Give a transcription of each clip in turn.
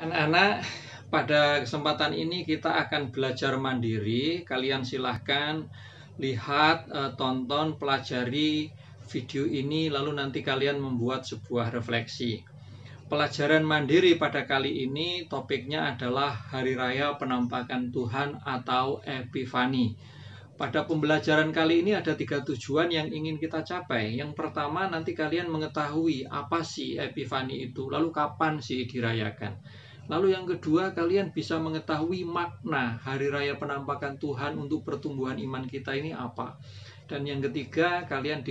Anak-anak, pada kesempatan ini kita akan belajar mandiri. Kalian silahkan lihat, tonton, pelajari video ini, lalu nanti kalian membuat sebuah refleksi. Pelajaran mandiri pada kali ini topiknya adalah Hari Raya Penampakan Tuhan atau Epifani. Pada pembelajaran kali ini ada 3 tujuan yang ingin kita capai. Yang pertama, nanti kalian mengetahui apa sih Epifani itu, lalu kapan sih dirayakan. Lalu yang kedua, kalian bisa mengetahui makna Hari Raya Penampakan Tuhan untuk pertumbuhan iman kita ini apa. Dan yang ketiga, kalian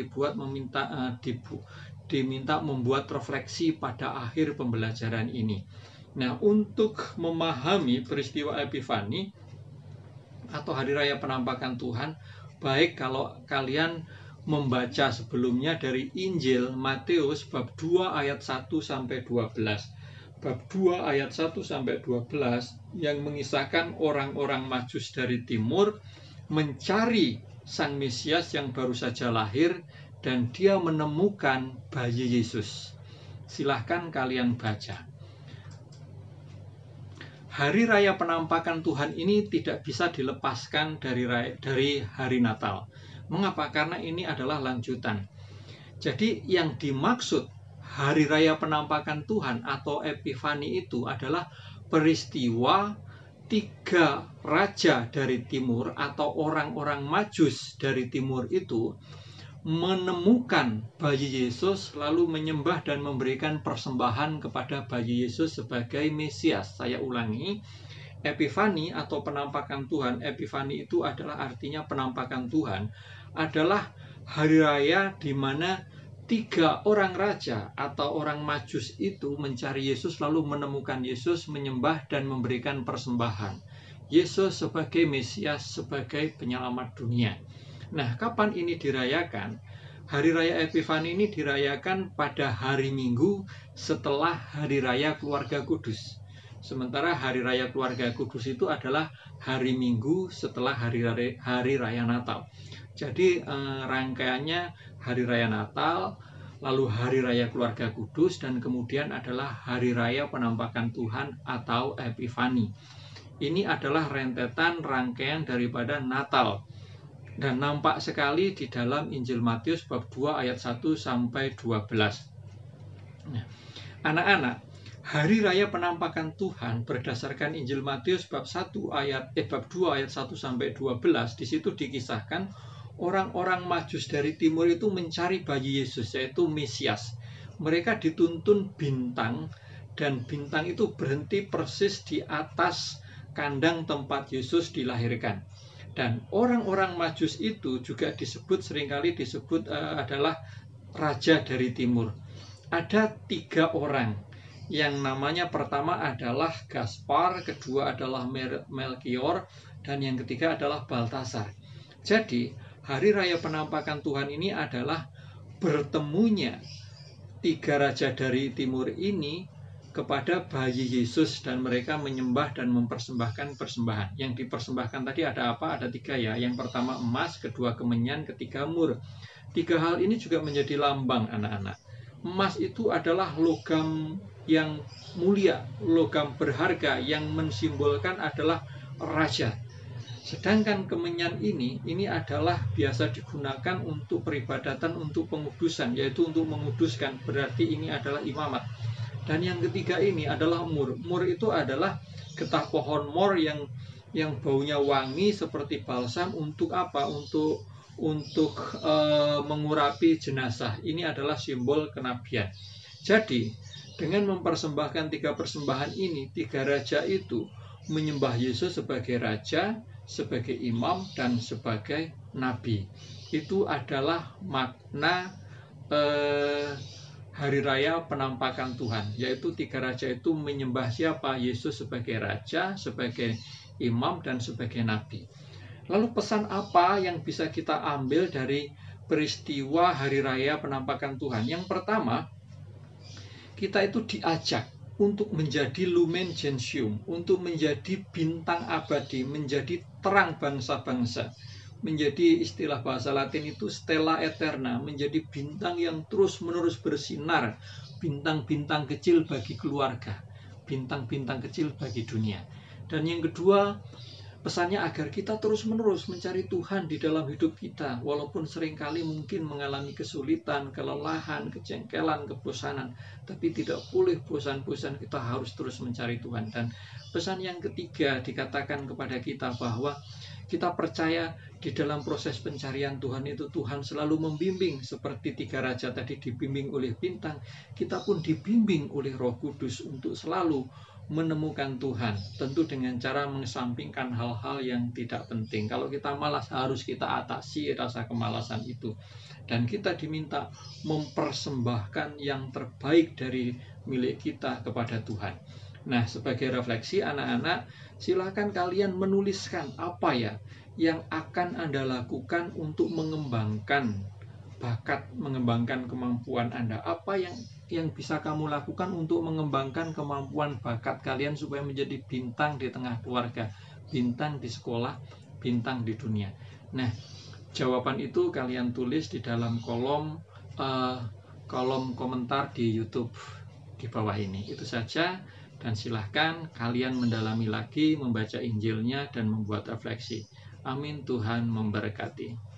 diminta membuat refleksi pada akhir pembelajaran ini. Nah, untuk memahami peristiwa Epifani atau Hari Raya Penampakan Tuhan, baik kalau kalian membaca sebelumnya dari Injil Matius bab 2 ayat 1 sampai 12. Bab 2 ayat 1 sampai 12 yang mengisahkan orang-orang Majus dari timur mencari Sang Mesias yang baru saja lahir dan dia menemukan bayi Yesus. Silahkan kalian baca. Hari Raya Penampakan Tuhan ini tidak bisa dilepaskan dari hari Natal. Mengapa? Karena ini adalah lanjutan. Jadi yang dimaksud Hari Raya Penampakan Tuhan atau Epifani itu adalah peristiwa 3 raja dari timur atau orang-orang Majus dari timur itu menemukan bayi Yesus lalu menyembah dan memberikan persembahan kepada bayi Yesus sebagai Mesias. Saya ulangi, Epifani atau penampakan Tuhan, Epifani itu adalah artinya penampakan Tuhan, adalah hari raya di mana 3 orang raja atau orang Majus itu mencari Yesus lalu menemukan Yesus, menyembah dan memberikan persembahan. Yesus sebagai Mesias, sebagai penyelamat dunia. Nah, kapan ini dirayakan? Hari Raya Epifani ini dirayakan pada hari Minggu setelah Hari Raya Keluarga Kudus. Sementara Hari Raya Keluarga Kudus itu adalah hari Minggu setelah Hari Raya Natal. Jadi rangkaiannya Hari Raya Natal, lalu Hari Raya Keluarga Kudus, dan kemudian adalah Hari Raya Penampakan Tuhan atau Epifani. Ini adalah rentetan rangkaian daripada Natal. Dan nampak sekali di dalam Injil Matius bab 2 ayat 1 sampai 12. Nah, anak-anak, Hari Raya Penampakan Tuhan berdasarkan Injil Matius bab 2 ayat 1 sampai 12, di situ dikisahkan orang-orang Majus dari timur itu mencari bayi Yesus, yaitu Mesias. Mereka dituntun bintang, dan bintang itu berhenti persis di atas kandang tempat Yesus dilahirkan. Dan orang-orang Majus itu juga seringkali disebut adalah raja dari timur. Ada 3 orang yang namanya pertama adalah Gaspar, kedua adalah Melkior, dan yang ketiga adalah Baltasar. Jadi Hari Raya Penampakan Tuhan ini adalah bertemunya 3 raja dari timur ini kepada bayi Yesus, dan mereka menyembah dan mempersembahkan persembahan. Yang dipersembahkan tadi ada apa? Ada 3 ya. Yang pertama emas, kedua kemenyan, ketiga mur. 3 hal ini juga menjadi lambang anak-anak. Emas itu adalah logam yang mulia, logam berharga yang mensimbolkan adalah raja. Sedangkan kemenyan ini adalah biasa digunakan untuk peribadatan, untuk pengudusan, yaitu untuk menguduskan, berarti ini adalah imamat. Dan yang ketiga ini adalah mur. Mur itu adalah getah pohon mor yang baunya wangi seperti balsam. Untuk apa? Untuk mengurapi jenazah. Ini adalah simbol kenabian. Jadi dengan mempersembahkan 3 persembahan ini, 3 raja itu menyembah Yesus sebagai raja, sebagai imam, dan sebagai nabi. Itu adalah makna Hari Raya Penampakan Tuhan, yaitu 3 raja itu menyembah siapa? Yesus sebagai raja, sebagai imam, dan sebagai nabi. Lalu pesan apa yang bisa kita ambil dari peristiwa Hari Raya Penampakan Tuhan? Yang pertama, kita itu diajak untuk menjadi lumen gentium, untuk menjadi bintang abadi, menjadi terang bangsa-bangsa, menjadi istilah bahasa Latin itu stella eterna, menjadi bintang yang terus-menerus bersinar, bintang-bintang kecil bagi keluarga. bintang-bintang kecil bagi dunia. Dan yang kedua, pesannya agar kita terus-menerus mencari Tuhan di dalam hidup kita, walaupun seringkali mungkin mengalami kesulitan, kelelahan, kejengkelan, kebosanan, tapi tidak boleh bosan-bosan, kita harus terus mencari Tuhan. Dan pesan yang ketiga dikatakan kepada kita bahwa kita percaya di dalam proses pencarian Tuhan itu Tuhan selalu membimbing, seperti 3 raja tadi dibimbing oleh bintang, kita pun dibimbing oleh Roh Kudus untuk selalu menemukan Tuhan, tentu dengan cara mengesampingkan hal-hal yang tidak penting. Kalau kita malas, harus kita atasi rasa kemalasan itu, dan kita diminta mempersembahkan yang terbaik dari milik kita kepada Tuhan. Nah, sebagai refleksi anak-anak, silakan kalian menuliskan apa ya yang akan Anda lakukan untuk mengembangkan bakat, mengembangkan kemampuan Anda. Apa yang bisa kamu lakukan untuk mengembangkan kemampuan bakat kalian supaya menjadi bintang di tengah keluarga, bintang di sekolah, bintang di dunia. Nah, jawaban itu kalian tulis di dalam kolom komentar di YouTube di bawah ini. Itu saja, dan silahkan kalian mendalami lagi, membaca Injilnya dan membuat refleksi. Amin. Tuhan memberkati.